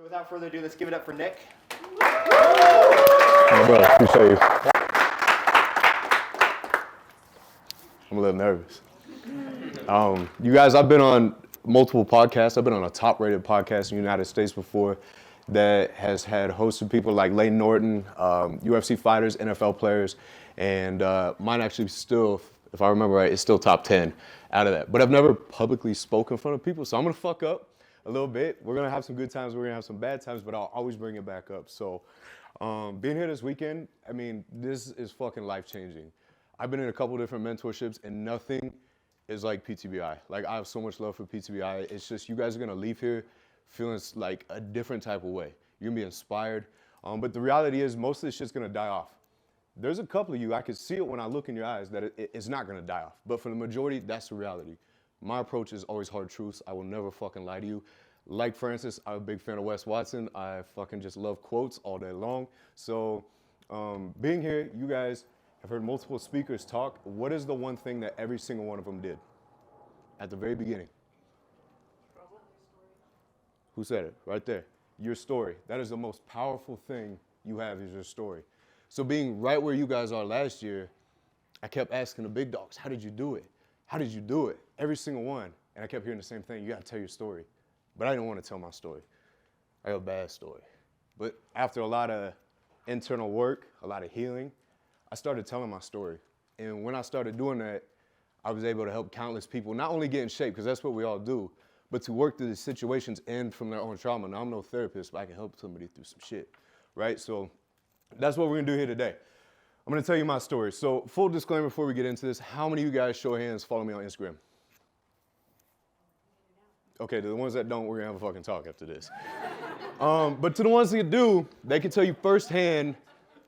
So without further ado, let's give it up for Nick. My brother, appreciate you. I'm a little nervous. You guys, I've been on multiple podcasts. I've been on a top-rated podcast in the United States before that has had hosts of people like Layne Norton, UFC fighters, NFL players, and mine actually still, if I remember right, is still top 10 out of that. But I've never publicly spoken in front of people, so I'm gonna fuck up a little bit. We're gonna have some good times, we're gonna have some bad times, but I'll always bring it back up. So being here this weekend, I mean, this is fucking life-changing. I've been in a couple different mentorships and nothing is like PTBI. Like, I have so much love for PTBI. It's just, you guys are gonna leave here feeling like a different type of way. You're gonna be inspired. But the reality is, most of this shit's gonna die off. There's a couple of you, I can see it when I look in your eyes, that it's not gonna die off. But for the majority, that's the reality. My approach is always hard truths. I will never fucking lie to you. Like Francis, I'm a big fan of Wes Watson. I fucking just love quotes all day long. So being here, you guys have heard multiple speakers talk. What is the one thing that every single one of them did at the very beginning? Who said it? Right there. Your story. That is the most powerful thing you have, is your story. So being right where you guys are last year, I kept asking the big dogs, how did you do it? How did you do it? Every single one. And I kept hearing the same thing. You got to tell your story. But I didn't want to tell my story. I have a bad story. But after a lot of internal work, a lot of healing, I started telling my story. And when I started doing that, I was able to help countless people not only get in shape, because that's what we all do, but to work through the situations and from their own trauma. Now, I'm no therapist, but I can help somebody through some shit, right? So that's what we're going to do here today. I'm going to tell you my story. So full disclaimer before we get into this, how many of you guys, show of hands, follow me on Instagram? Okay, to the ones that don't, we're going to have a fucking talk after this. But to the ones that do, they can tell you firsthand,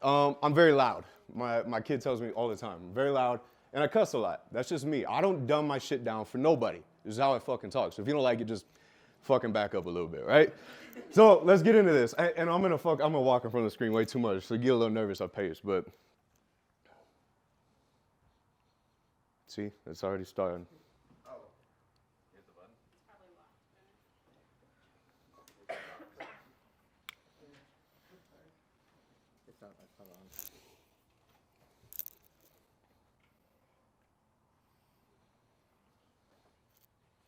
I'm very loud. My kid tells me all the time, I'm very loud, and I cuss a lot. That's just me. I don't dumb my shit down for nobody. This is how I fucking talk. So if you don't like it, just fucking back up a little bit, right? So let's get into this. And I'm gonna walk in front of the screen way too much, so get a little nervous at pace, but. See, it's already starting. Oh, hit the button. It's probably locked. It's not on.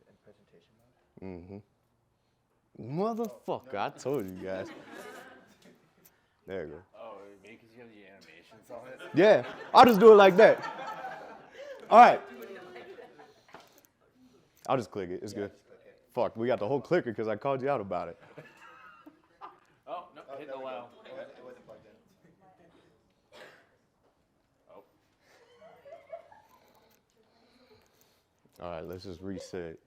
In presentation mode? Motherfucker, I told you guys. There you go. Oh, maybe because you have the animations on it? Yeah, I'll just do it like that. All right. I'll just click it. It's good. Fuck, we got the whole clicker because I called you out about it. Oh, no, hit allow. It wasn't plugged in. Oh. All right, let's just reset.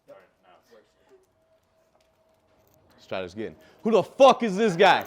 All right, now it works. Let's try this again. Who the fuck is this guy?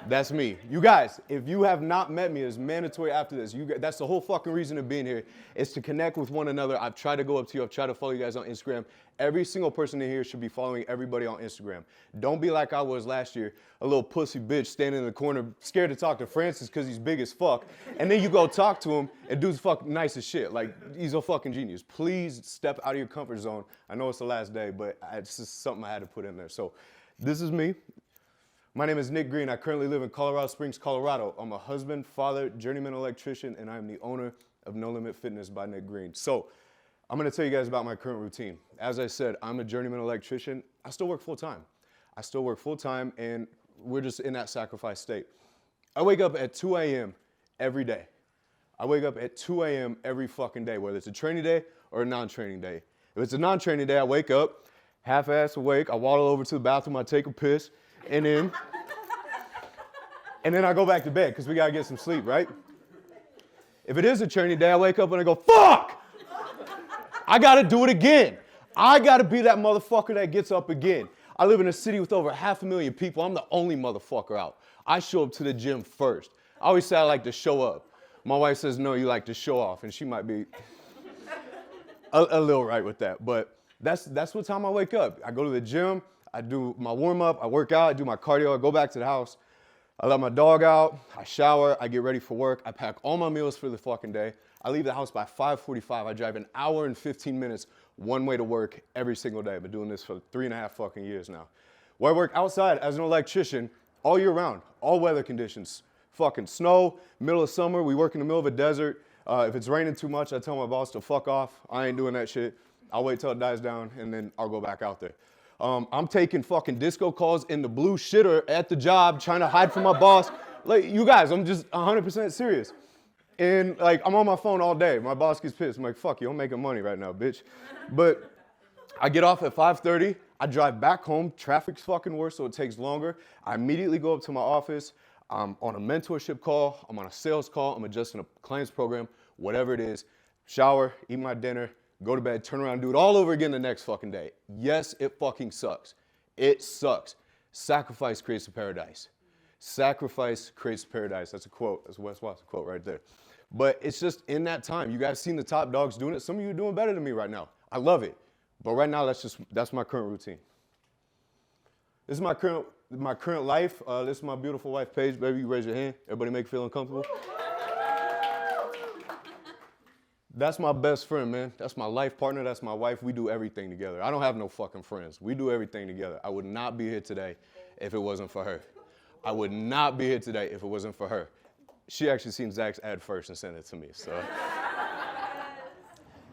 That's me. You guys, if you have not met me, it's mandatory after this. That's the whole fucking reason of being here, is to connect with one another. I've tried to go up to you. I've tried to follow you guys on Instagram. Every single person in here should be following everybody on Instagram. Don't be like I was last year, a little pussy bitch standing in the corner, scared to talk to Francis because he's big as fuck. And then you go talk to him, and dude's fucking nice as shit. Like, he's a fucking genius. Please step out of your comfort zone. I know it's the last day, but it's just something I had to put in there. So this is me. My name is Nick Green. I currently live in Colorado Springs, Colorado. I'm a husband, father, journeyman electrician, and I'm the owner of No Limit Fitness by Nick Green. So I'm gonna tell you guys about my current routine. As I said, I'm a journeyman electrician. I still work full time. And we're just in that sacrifice state. I wake up at 2 a.m. every day. I wake up at 2 a.m. every fucking day, whether it's a training day or a non-training day. If it's a non-training day, I wake up, half-ass awake, I waddle over to the bathroom, I take a piss, and then I go back to bed because we gotta get some sleep, right? If it is a training day, I wake up and I go, fuck! I gotta do it again. I gotta be that motherfucker that gets up again. I live in a city with over 500,000 people. I'm the only motherfucker out. I show up to the gym first. I always say I like to show up. My wife says, no, you like to show off, and she might be a little right with that, but that's what time I wake up. I go to the gym, I do my warm-up, I work out, I do my cardio, I go back to the house, I let my dog out, I shower, I get ready for work, I pack all my meals for the fucking day. I leave the house by 5:45. I drive an hour and 15 minutes one way to work every single day. I've been doing this for 3.5 fucking years now. Where I work outside as an electrician all year round, all weather conditions. Fucking snow, middle of summer, we work in the middle of a desert. If it's raining too much, I tell my boss to fuck off. I ain't doing that shit. I'll wait till it dies down and then I'll go back out there. I'm taking fucking disco calls in the blue shitter at the job, trying to hide from my boss. Like, you guys, I'm just 100% serious. And like, I'm on my phone all day. My boss gets pissed. I'm like, fuck you, I'm making money right now, bitch. But I get off at 5:30. I drive back home. Traffic's fucking worse, so it takes longer. I immediately go up to my office. I'm on a mentorship call. I'm on a sales call. I'm adjusting a client's program, whatever it is. Shower, eat my dinner, go to bed, turn around, and do it all over again the next fucking day. Yes, it fucking sucks. It sucks. Sacrifice creates a paradise. Sacrifice creates paradise. That's a quote. That's a Wes Watson quote right there. But it's just in that time. You guys seen the top dogs doing it. Some of you are doing better than me right now. I love it. But right now, that's my current routine. This is my current life. This is my beautiful wife, Paige. Baby, you raise your hand. Everybody make you feel uncomfortable. That's my best friend, man. That's my life partner. That's my wife. We do everything together. I don't have no fucking friends. We do everything together. I would not be here today if it wasn't for her. I would not be here today if it wasn't for her. She actually seen Zach's ad first and sent it to me, so.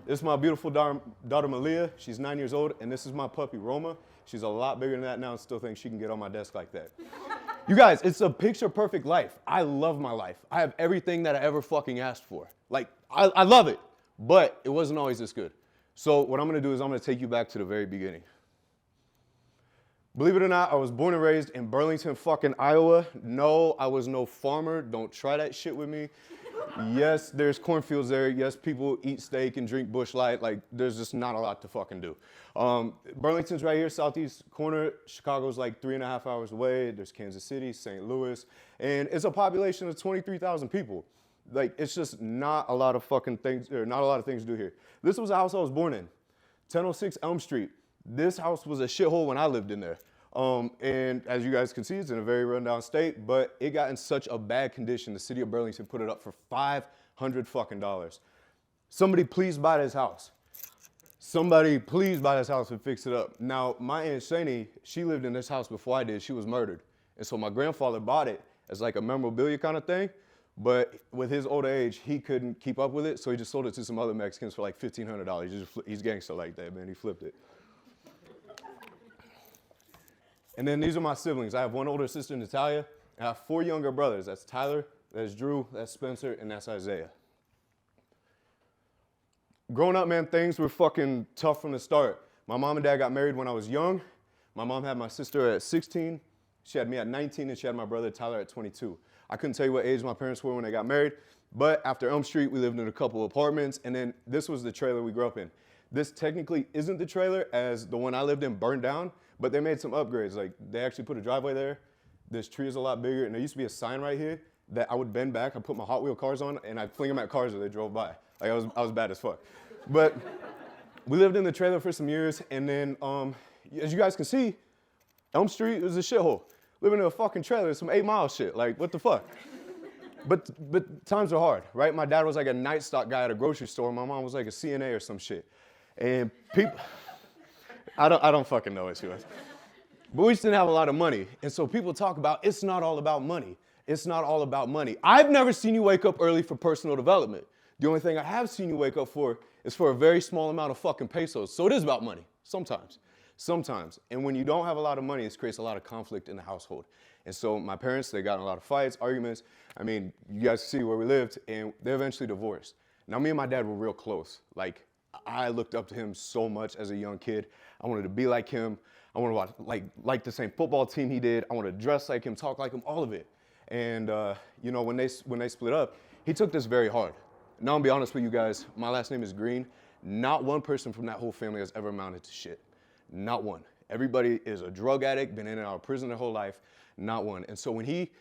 This is my beautiful daughter, Malia. She's 9 years old, and this is my puppy, Roma. She's a lot bigger than that now and still thinks she can get on my desk like that. You guys, it's a picture-perfect life. I love my life. I have everything that I ever fucking asked for. Like, I love it, but it wasn't always this good. So what I'm gonna do is I'm gonna take you back to the very beginning. Believe it or not, I was born and raised in Burlington, fucking Iowa. No, I was no farmer. Don't try that shit with me. Yes, there's cornfields there. Yes, people eat steak and drink Busch Light. Like, there's just not a lot to fucking do. Burlington's right here, southeast corner. Chicago's like 3.5 hours away. There's Kansas City, St. Louis. And it's a population of 23,000 people. Like, it's just not a lot of fucking things, or not a lot of things to do here. This was the house I was born in, 1006 Elm Street. This house was a shithole when I lived in there. And as you guys can see, it's in a very rundown state, but it got in such a bad condition, the city of Burlington put it up for $500 fucking dollars. Somebody please buy this house. Somebody please buy this house and fix it up. Now, my Aunt Shani, she lived in this house before I did. She was murdered. And so my grandfather bought it as like a memorabilia kind of thing, but with his older age, he couldn't keep up with it, so he just sold it to some other Mexicans for like $1,500. He's gangster like that, man. He flipped it. And then these are my siblings. I have one older sister, Natalia, and I have 4 younger brothers. That's Tyler, that's Drew, that's Spencer, and that's Isaiah. Growing up, man, things were fucking tough from the start. My mom and dad got married when I was young. My mom had my sister at 16. She had me at 19, and she had my brother Tyler at 22. I couldn't tell you what age my parents were when they got married, but after Elm Street, we lived in a couple of apartments, and then this was the trailer we grew up in. This technically isn't the trailer, as the one I lived in burned down, but they made some upgrades. Like, they actually put a driveway there. This tree is a lot bigger, and there used to be a sign right here that I would bend back, I'd put my Hot Wheel cars on, and I'd fling them at cars as they drove by. Like, I was bad as fuck. But we lived in the trailer for some years, and then, as you guys can see, Elm Street was a shithole. Living in a fucking trailer is some 8-mile shit. Like, what the fuck? But times are hard, right? My dad was like a night stock guy at a grocery store. My mom was like a CNA or some shit. And people, I don't fucking know what she was. But we just didn't have a lot of money. And so people talk about, it's not all about money. It's not all about money. I've never seen you wake up early for personal development. The only thing I have seen you wake up for is for a very small amount of fucking pesos. So it is about money, sometimes. Sometimes. And when you don't have a lot of money, it creates a lot of conflict in the household. And so my parents, they got in a lot of fights, arguments. I mean, you guys see where we lived, and they eventually divorced. Now, me and my dad were real close. Like, I looked up to him so much as a young kid. I wanted to be like him. I wanted to watch, like the same football team he did. I wanted to dress like him, talk like him, all of it. And, you know, when they split up, he took this very hard. Now, I'll be honest with you guys, my last name is Green. Not one person from that whole family has ever amounted to shit. Not one. Everybody is a drug addict, been in and out of prison their whole life. Not one. And so when he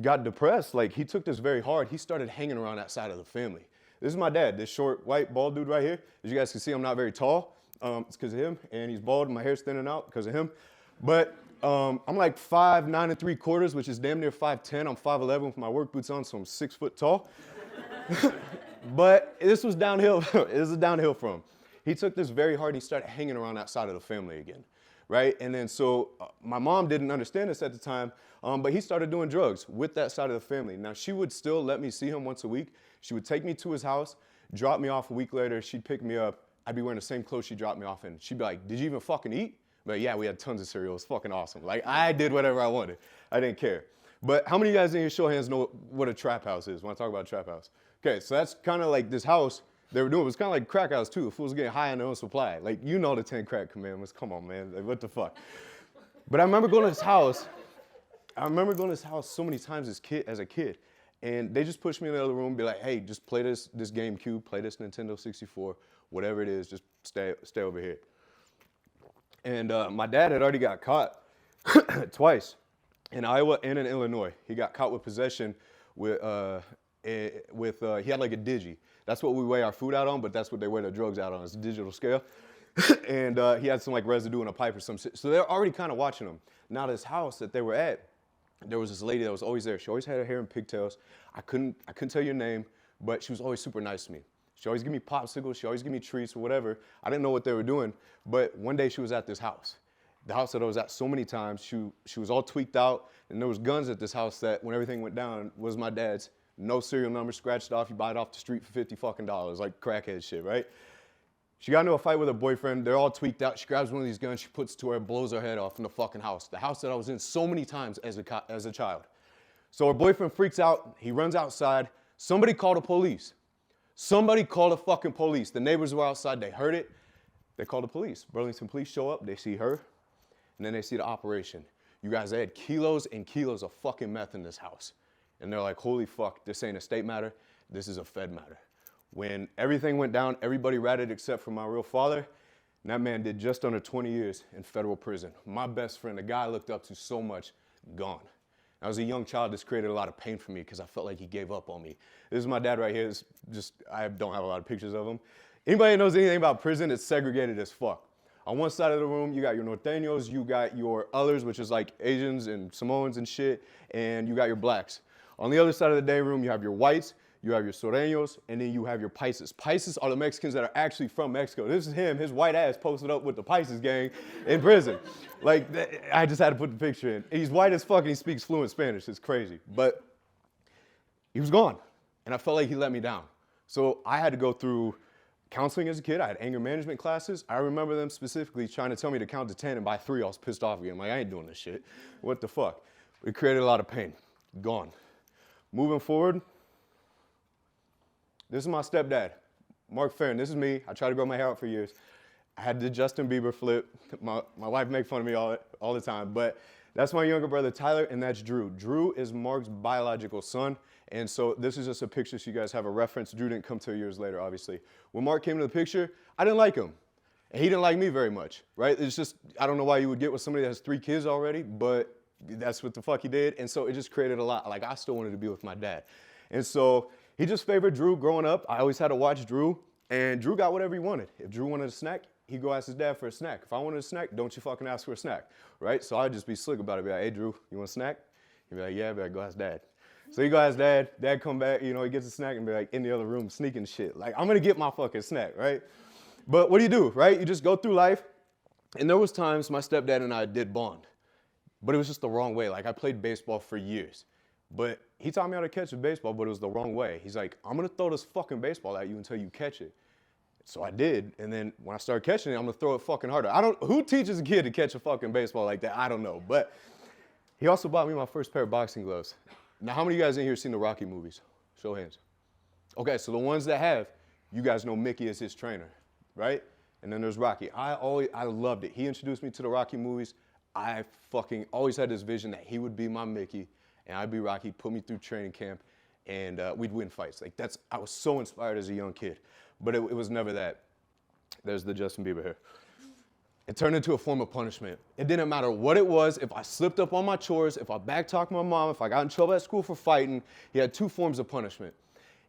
got depressed, like, he took this very hard. He started hanging around that side of the family. This is my dad, this short, white, bald dude right here. As you guys can see, I'm not very tall. It's because of him, and he's bald, and my hair's thinning out because of him. But I'm like 5'9 3/4", which is damn near 5'10". I'm 5'11 with my work boots on, so I'm 6 foot tall. But this was downhill. This is downhill from him. he took this very hard and he started hanging around that side of the family again, right? And then so my mom didn't understand this at the time, but he started doing drugs with that side of the family. Now, she would still let me see him once a week. She would take me to his house, drop me off a week later. She'd pick me up. I'd be wearing the same clothes she dropped me off in. She'd be like, did you even fucking eat? But yeah, we had tons of cereal. It was fucking awesome. Like, I did whatever I wanted. I didn't care. But how many of you guys in here, show of hands, know what a trap house is when I talk about a trap house? Okay, so that's kind of like this house they were doing. It was kind of like a crack house, too. The fools getting high on their own supply. Like, you know the 10 crack commandments. Come on, man. Like, what the fuck? But I remember going to this house. So many times as a kid. And they just pushed me in the other room and be like, hey, just play this GameCube, play this Nintendo 64, whatever it is, just stay over here. And my dad had already got caught twice in Iowa and in Illinois. He got caught with possession with he had like a digi. That's what we weigh our food out on, but that's what they weigh their drugs out on. It's a digital scale. And he had some like residue in a pipe or some shit. So they're already kind of watching him. Now this house that they were at, there was this lady that was always there. She always had her hair in pigtails. I couldn't tell your name, but she was always super nice to me. She always give me popsicles. She always give me treats or whatever. I didn't know what they were doing, but one day she was at this house. The house that I was at so many times, she was all tweaked out, and there was guns at this house that when everything went down was my dad's. No serial number, scratched off. You buy it off the street for $50 fucking, like crackhead shit, right? She got into a fight with her boyfriend. They're all tweaked out. She grabs one of these guns. She puts it to her, blows her head off in the fucking house. The house that I was in so many times as a child. So her boyfriend freaks out. He runs outside. Somebody called the police. Somebody called the fucking police. The neighbors were outside. They heard it. They called the police. Burlington police show up. They see her. And then they see the operation. You guys, they had kilos and kilos of fucking meth in this house. And they're like, holy fuck, this ain't a state matter. This is a Fed matter. When everything went down, everybody ratted except for my real father. And that man did just under 20 years in federal prison. My best friend, the guy I looked up to so much, gone. I was a young child. This created a lot of pain for me because I felt like he gave up on me. This is my dad right here. I don't have a lot of pictures of him. Anybody that knows anything about prison, it's segregated as fuck. On one side of the room, you got your Norteños, you got your others, which is like Asians and Samoans and shit, and you got your blacks. On the other side of the day room, you have your whites, you have your Sureños, and then you have your Paisas. Paisas are the Mexicans that are actually from Mexico. This is him, his white ass posted up with the Paisas gang in prison. Like, I just had to put the picture in. He's white as fuck and he speaks fluent Spanish. It's crazy. But he was gone, and I felt like he let me down. So I had to go through counseling as a kid. I had anger management classes. I remember them specifically trying to tell me to count to 10, and by 3, I was pissed off again. I'm like, I ain't doing this shit. What the fuck? It created a lot of pain. Gone. Moving forward, this is my stepdad, Mark Farron. This is me. I tried to grow my hair out for years. I had the Justin Bieber flip. My wife makes fun of me all the time, but that's my younger brother, Tyler, and that's Drew. Drew is Mark's biological son, and so this is just a picture so you guys have a reference. Drew didn't come 2 years later, obviously. When Mark came to the picture, I didn't like him, and he didn't like me very much, right? It's just, I don't know why you would get with somebody that has 3 kids already, but that's what the fuck he did, and so it just created a lot. Like, I still wanted to be with my dad. And so he just favored Drew growing up. I always had to watch Drew, and Drew got whatever he wanted. If Drew wanted a snack, he'd go ask his dad for a snack. If I wanted a snack, don't you fucking ask for a snack, right? So I'd just be slick about it. Be like, hey, Drew, you want a snack? He'd be like, yeah, but go ask dad. So he go ask dad. Dad come back, he gets a snack and be like in the other room sneaking shit. Like, I'm gonna get my fucking snack, right? But what do, right? You just go through life. And there was times my stepdad and I did bond. But it was just the wrong way. Like, I played baseball for years. But he taught me how to catch a baseball, but it was the wrong way. He's like, I'm going to throw this fucking baseball at you until you catch it. So I did. And then when I started catching it, I'm going to throw it fucking harder. Who teaches a kid to catch a fucking baseball like that? I don't know. But he also bought me my first pair of boxing gloves. Now, how many of you guys in here have seen the Rocky movies? Show hands. Okay, so the ones that have, you guys know Mickey is his trainer, right? And then there's Rocky. I loved it. He introduced me to the Rocky movies. I fucking always had this vision that he would be my Mickey and I'd be Rocky, put me through training camp, and we'd win fights. Like, I was so inspired as a young kid, but it was never that. There's the Justin Bieber here. It turned into a form of punishment. It didn't matter what it was. If I slipped up on my chores, if I backtalked my mom, if I got in trouble at school for fighting, he had 2 forms of punishment.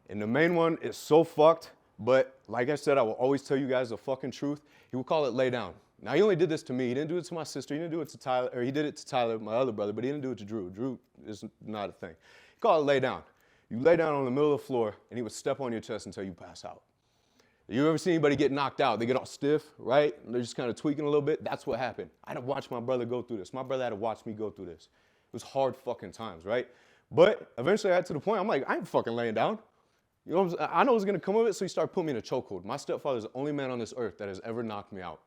And the main one is so fucked, but like I said, I will always tell you guys the fucking truth. He would call it lay down. Now, he only did this to me. He didn't do it to my sister. He didn't do it to Tyler, or he did it to Tyler, my other brother, but he didn't do it to Drew. Drew is not a thing. He called it lay down. You lay down on the middle of the floor, and he would step on your chest until you pass out. You ever see anybody get knocked out? They get all stiff, right? And they're just kind of tweaking a little bit. That's what happened. I had to watch my brother go through this. My brother had to watch me go through this. It was hard fucking times, right? But eventually I got to the point, I'm like, I ain't fucking laying down. You know what I'm saying? I know it's gonna come of it, so he started putting me in a chokehold. My stepfather's the only man on this earth that has ever knocked me out.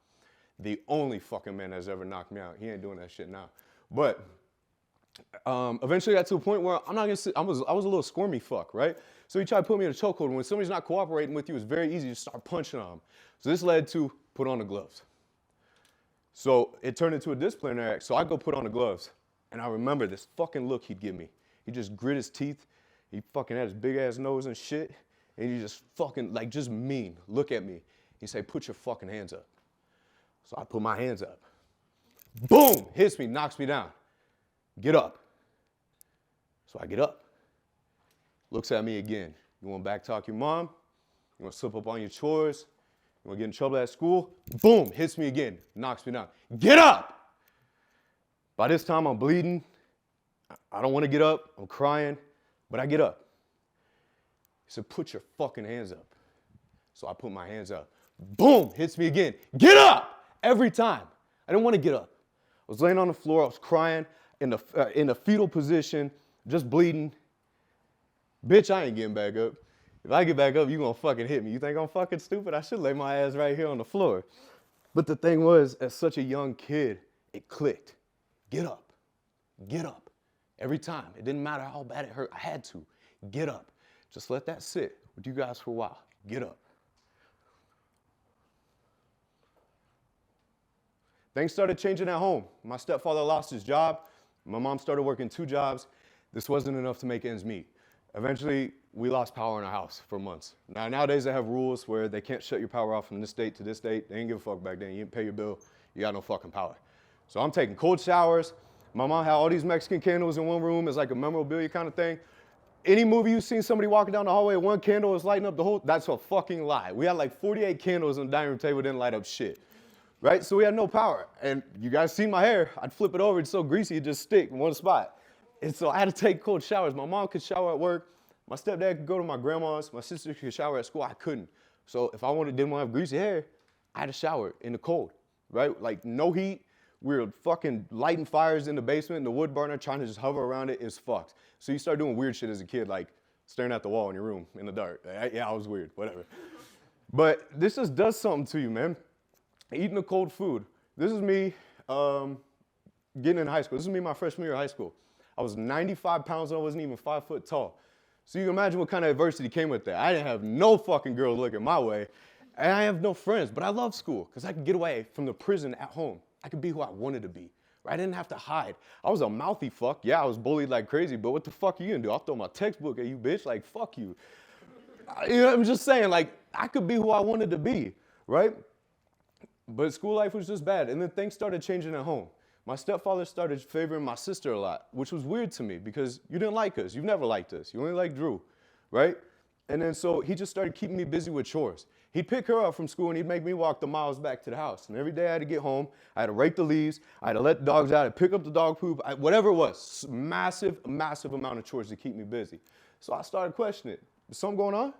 The only fucking man that's ever knocked me out. He ain't doing that shit now. But eventually I got to a point where I'm not gonna sit, I was a little squirmy fuck, right? So he tried to put me in a chokehold, and when somebody's not cooperating with you, it's very easy to start punching on them. So this led to put on the gloves. So it turned into a disciplinary act, so I go put on the gloves. And I remember this fucking look he'd give me. He just grit his teeth, he fucking had his big ass nose and shit, and he just fucking, like, just mean, look at me. He'd say, put your fucking hands up. So I put my hands up. Boom, hits me, knocks me down. Get up. So I get up. Looks at me again. You want to backtalk your mom? You want to slip up on your chores? You want to get in trouble at school? Boom, hits me again, knocks me down. Get up! By this time, I'm bleeding. I don't want to get up. I'm crying, but I get up. He said, put your fucking hands up. So I put my hands up. Boom, hits me again. Get up! Every time. I didn't want to get up. I was laying on the floor. I was crying in the fetal position, just bleeding. Bitch, I ain't getting back up. If I get back up, you gonna fucking hit me. You think I'm fucking stupid? I should lay my ass right here on the floor. But the thing was, as such a young kid, it clicked. Get up. Get up. Every time. It didn't matter how bad it hurt. I had to. Get up. Just let that sit with you guys for a while. Get up. Things started changing at home. My stepfather lost his job. My mom started working 2 jobs. This wasn't enough to make ends meet. Eventually, we lost power in our house for months. Nowadays, they have rules where they can't shut your power off from this date to this date. They didn't give a fuck back then. You didn't pay your bill. You got no fucking power. So I'm taking cold showers. My mom had all these Mexican candles in one room. It's like a memorabilia kind of thing. Any movie you've seen somebody walking down the hallway, one candle is lighting up the whole, that's a fucking lie. We had like 48 candles on the dining room table, didn't light up shit. Right? So we had no power. And you guys seen my hair. I'd flip it over. It's so greasy, it just stick in one spot. And so I had to take cold showers. My mom could shower at work. My stepdad could go to my grandma's. My sister could shower at school. I couldn't. So if I didn't want to have greasy hair, I had to shower in the cold, right? Like no heat. We were fucking lighting fires in the basement, in the wood burner, trying to just hover around it. It's fucked. So you start doing weird shit as a kid, like staring at the wall in your room in the dark. Yeah, I was weird, whatever. But this just does something to you, man. Eating the cold food. This is me getting in high school. This is me my freshman year of high school. I was 95 pounds and I wasn't even 5 foot tall. So you can imagine what kind of adversity came with that. I didn't have no fucking girls looking my way. And I have no friends, but I love school because I could get away from the prison at home. I could be who I wanted to be. Right? I didn't have to hide. I was a mouthy fuck. Yeah, I was bullied like crazy, but what the fuck are you gonna do? I'll throw my textbook at you, bitch. Like, fuck you. You know, I'm just saying, like, I could be who I wanted to be, right? But school life was just bad. And then things started changing at home. My stepfather started favoring my sister a lot, which was weird to me because you didn't like us. You've never liked us. You only liked Drew, right? And then so he just started keeping me busy with chores. He'd pick her up from school and he'd make me walk the miles back to the house. And every day I had to get home. I had to rake the leaves. I had to let the dogs out. I had to pick up the dog poop. Whatever it was. Massive, massive amount of chores to keep me busy. So I started questioning, is something going on?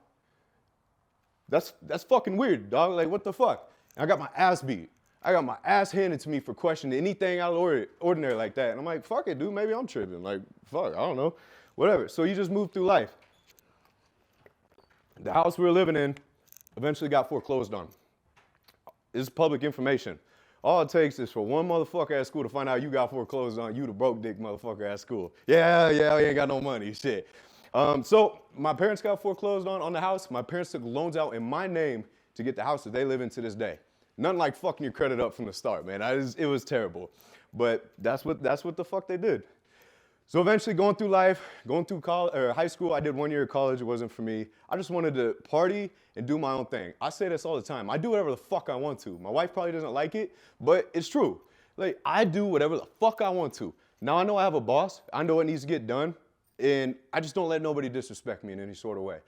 That's fucking weird, dog. Like, what the fuck? And I got my ass beat. I got my ass handed to me for questioning anything out of the ordinary like that. And I'm like, fuck it, dude. Maybe I'm tripping. Like, fuck, I don't know. Whatever. So you just move through life. The house we were living in eventually got foreclosed on. This is public information. All it takes is for one motherfucker at school to find out you got foreclosed on, you the broke dick motherfucker at school. Yeah, we ain't got no money, shit. So my parents got foreclosed on the house. My parents took loans out in my name to get the house that they live in to this day. Nothing like fucking your credit up from the start, man. It was terrible. But that's what the fuck they did. So eventually going through life, going through high school, I did 1 year of college. It wasn't for me. I just wanted to party and do my own thing. I say this all the time. I do whatever the fuck I want to. My wife probably doesn't like it, but it's true. Like, I do whatever the fuck I want to. Now I know I have a boss. I know what needs to get done. And I just don't let nobody disrespect me in any sort of way.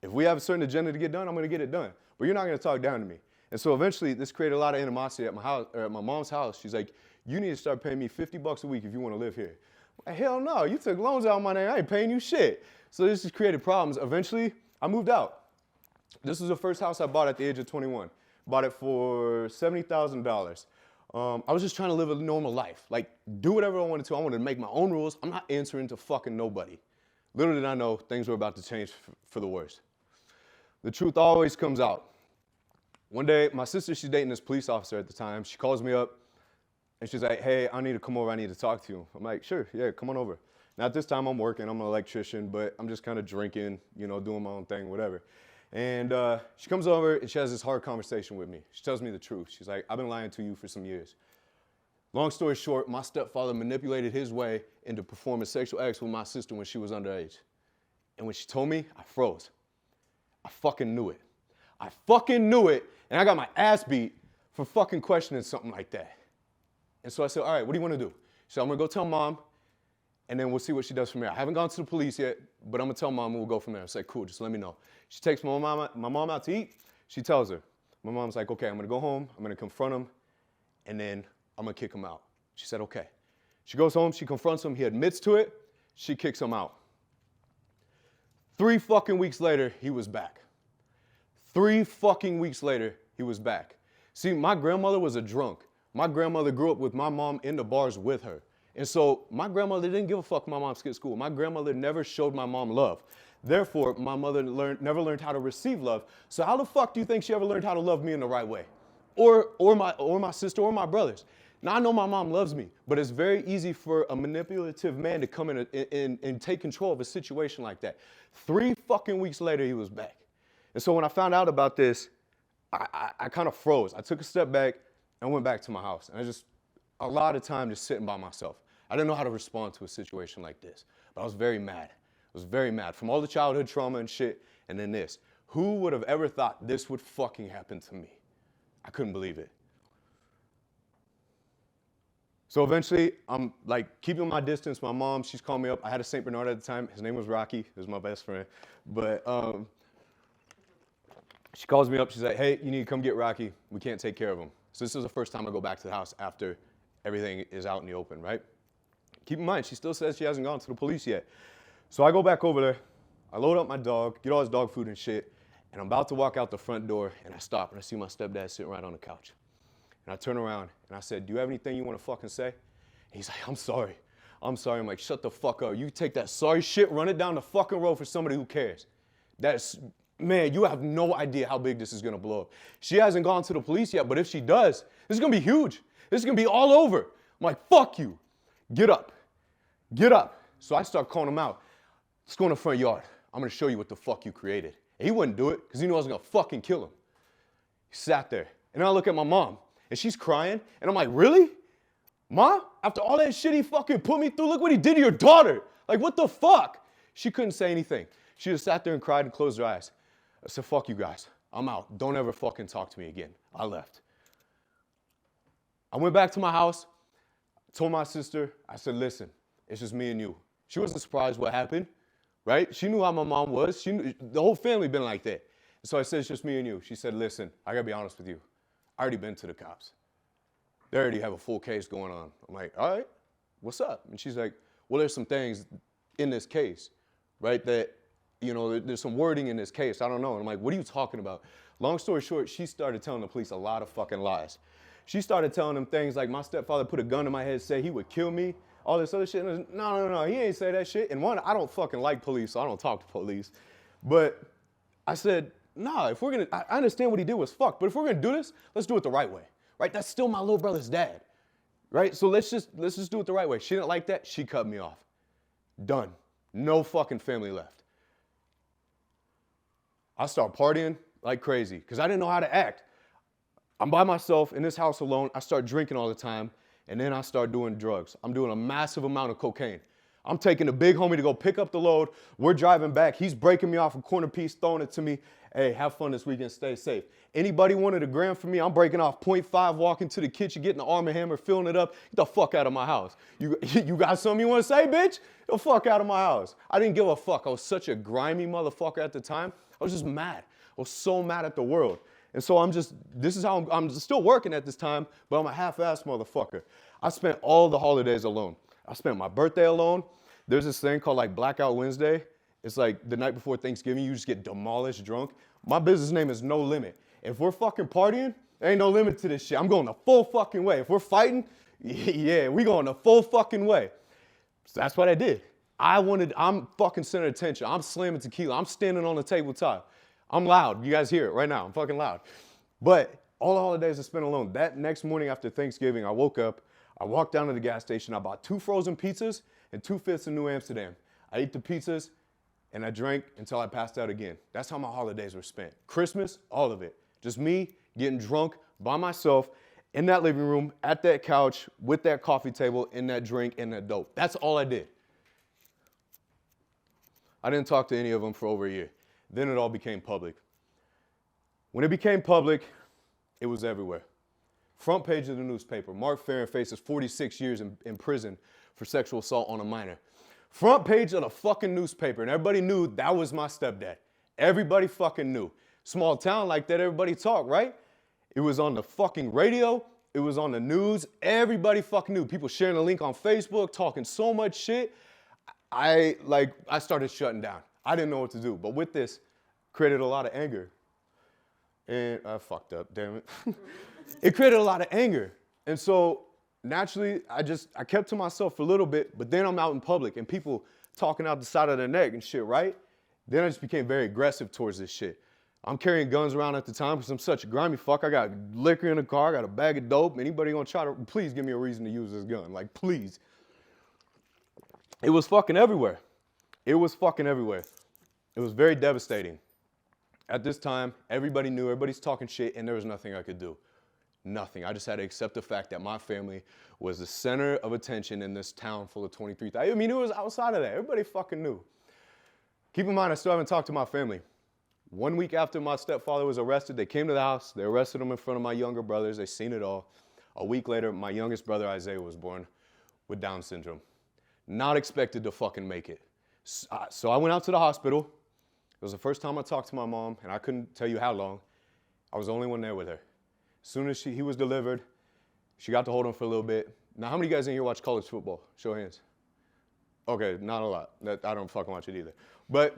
If we have a certain agenda to get done, I'm going to get it done. But you're not going to talk down to me. And so eventually, this created a lot of animosity at my house, or at my mom's house. She's like, you need to start paying me $50 a week if you want to live here. Like, hell no, you took loans out of my name. I ain't paying you shit. So this just created problems. Eventually, I moved out. This was the first house I bought at the age of 21. Bought it for $70,000. I was just trying to live a normal life. Like, do whatever I wanted to. I wanted to make my own rules. I'm not answering to fucking nobody. Little did I know things were about to change for the worse. The truth always comes out. One day, my sister, she's dating this police officer at the time. She calls me up, and she's like, hey, I need to come over. I need to talk to you. I'm like, sure, yeah, come on over. Now, at this time, I'm working. I'm an electrician, but I'm just kind of drinking, you know, doing my own thing, whatever. And she comes over, and she has this hard conversation with me. She tells me the truth. She's like, I've been lying to you for some years. Long story short, my stepfather manipulated his way into performing sexual acts with my sister when she was underage. And when she told me, I froze. I fucking knew it. I fucking knew it, and I got my ass beat for fucking questioning something like that. And so I said, all right, what do you want to do? She said, I'm going to go tell mom, and then we'll see what she does from there. I haven't gone to the police yet, but I'm going to tell mom, and we'll go from there. I said, cool, just let me know. She takes my mom out to eat. She tells her. My mom's like, okay, I'm going to go home. I'm going to confront him, and then I'm going to kick him out. She said, okay. She goes home. She confronts him. He admits to it. She kicks him out. 3 fucking weeks later, he was back. 3 fucking weeks later, he was back. See, my grandmother was a drunk. My grandmother grew up with my mom in the bars with her. And so my grandmother didn't give a fuck if my mom skipped school. My grandmother never showed my mom love. Therefore, my mother never learned how to receive love. So how the fuck do you think she ever learned how to love me in the right way? Or my sister or my brothers? Now, I know my mom loves me, but it's very easy for a manipulative man to come in and take control of a situation like that. 3 fucking weeks later, he was back. And so when I found out about this, I kind of froze. I took a step back and went back to my house. And I just, a lot of time just sitting by myself. I didn't know how to respond to a situation like this, but I was very mad. I was very mad from all the childhood trauma and shit, and then this. Who would have ever thought this would fucking happen to me? I couldn't believe it. So eventually, I'm like keeping my distance. My mom, she's called me up. I had a St. Bernard at the time. His name was Rocky. He was my best friend. But she calls me up. She's like, hey, you need to come get Rocky. We can't take care of him. So this is the first time I go back to the house after everything is out in the open, right? Keep in mind, she still says she hasn't gone to the police yet. So I go back over there. I load up my dog, get all his dog food and shit, and I'm about to walk out the front door, and I stop, and I see my stepdad sitting right on the couch. And I turn around, and I said, do you have anything you want to fucking say? And he's like, I'm sorry. I'm sorry. I'm like, shut the fuck up. You take that sorry shit, run it down the fucking road for somebody who cares. Man, you have no idea how big this is going to blow up. She hasn't gone to the police yet, but if she does, this is going to be huge. This is going to be all over. I'm like, fuck you. Get up. Get up. So I start calling him out. Let's go in the front yard. I'm going to show you what the fuck you created. And he wouldn't do it because he knew I was going to fucking kill him. He sat there. And then I look at my mom, and she's crying. And I'm like, really? Ma? After all that shit he fucking put me through, look what he did to your daughter. Like, what the fuck? She couldn't say anything. She just sat there and cried and closed her eyes. I said, fuck you guys. I'm out. Don't ever fucking talk to me again. I left. I went back to my house, told my sister, I said, listen, it's just me and you. She wasn't surprised what happened, right? She knew how my mom was. She knew, the whole family been like that. So I said, it's just me and you. She said, listen, I gotta be honest with you. I already been to the cops. They already have a full case going on. I'm like, all right, what's up? And she's like, well, there's some things in this case, right, that, you know, there's some wording in this case. I don't know. And I'm like, what are you talking about? Long story short, she started telling the police a lot of fucking lies. She started telling them things like my stepfather put a gun to my head, said he would kill me, all this other shit. And no, he ain't say that shit. And one, I don't fucking like police, so I don't talk to police. But I said, nah, if we're gonna, I understand what he did was fucked, but if we're gonna do this, let's do it the right way, right? That's still my little brother's dad, right? So let's just do it the right way. She didn't like that, she cut me off. Done. No fucking family left. I start partying like crazy because I didn't know how to act. I'm by myself in this house alone. I start drinking all the time, and then I start doing drugs. I'm doing a massive amount of cocaine. I'm taking a big homie to go pick up the load. We're driving back. He's breaking me off a corner piece, throwing it to me. Hey, have fun this weekend. Stay safe. Anybody wanted a gram from me? I'm breaking off 0.5, walking to the kitchen, getting the Arm & Hammer, filling it up. Get the fuck out of my house. You got something you want to say, bitch? Get the fuck out of my house. I didn't give a fuck. I was such a grimy motherfucker at the time. I was just mad. I was so mad at the world. And so this is how I'm still working at this time, but I'm a half-assed motherfucker. I spent all the holidays alone. I spent my birthday alone. There's this thing called like Blackout Wednesday. It's like the night before Thanksgiving, you just get demolished drunk. My business name is No Limit. If we're fucking partying, there ain't no limit to this shit. I'm going the full fucking way. If we're fighting, yeah, we going the full fucking way. So that's what I did. I'm fucking center of attention. I'm slamming tequila. I'm standing on the tabletop. I'm loud. You guys hear it right now. I'm fucking loud. But all the holidays I spent alone. That next morning after Thanksgiving, I woke up. I walked down to the gas station. I bought 2 frozen pizzas and 2 fifths of New Amsterdam. I ate the pizzas and I drank until I passed out again. That's how my holidays were spent. Christmas, all of it. Just me getting drunk by myself in that living room, at that couch, with that coffee table, in that drink, and that dope. That's all I did. I didn't talk to any of them for over a year. Then it all became public. When it became public, it was everywhere. Front page of the newspaper, Mark Farron faces 46 years in prison for sexual assault on a minor. Front page of the fucking newspaper, and everybody knew that was my stepdad. Everybody fucking knew. Small town like that, everybody talked, right? It was on the fucking radio. It was on the news. Everybody fucking knew. People sharing the link on Facebook, talking so much shit. I started shutting down. I didn't know what to do. But with this, created a lot of anger. And I fucked up, damn it. It created a lot of anger. And so naturally, I kept to myself for a little bit, but then I'm out in public and people talking out the side of their neck and shit, right? Then I just became very aggressive towards this shit. I'm carrying guns around at the time because I'm such a grimy fuck. I got liquor in the car, I got a bag of dope. Anybody gonna try to, please give me a reason to use this gun. Like, please. It was fucking everywhere. It was fucking everywhere. It was very devastating. At this time, everybody knew, everybody's talking shit, and there was nothing I could do. Nothing. I just had to accept the fact that my family was the center of attention in this town full of 23,000. I mean, it was outside of that. Everybody fucking knew. Keep in mind, I still haven't talked to my family. 1 week after my stepfather was arrested, they came to the house. They arrested him in front of my younger brothers. They seen it all. A week later, my youngest brother, Isaiah, was born with Down syndrome. Not expected to fucking make it. So I went out to the hospital. It was the first time I talked to my mom, and I couldn't tell you how long. I was the only one there with her. As soon as he was delivered, she got to hold him for a little bit. Now, how many of you guys in here watch college football? Show of hands. Okay, not a lot. I don't fucking watch it either. But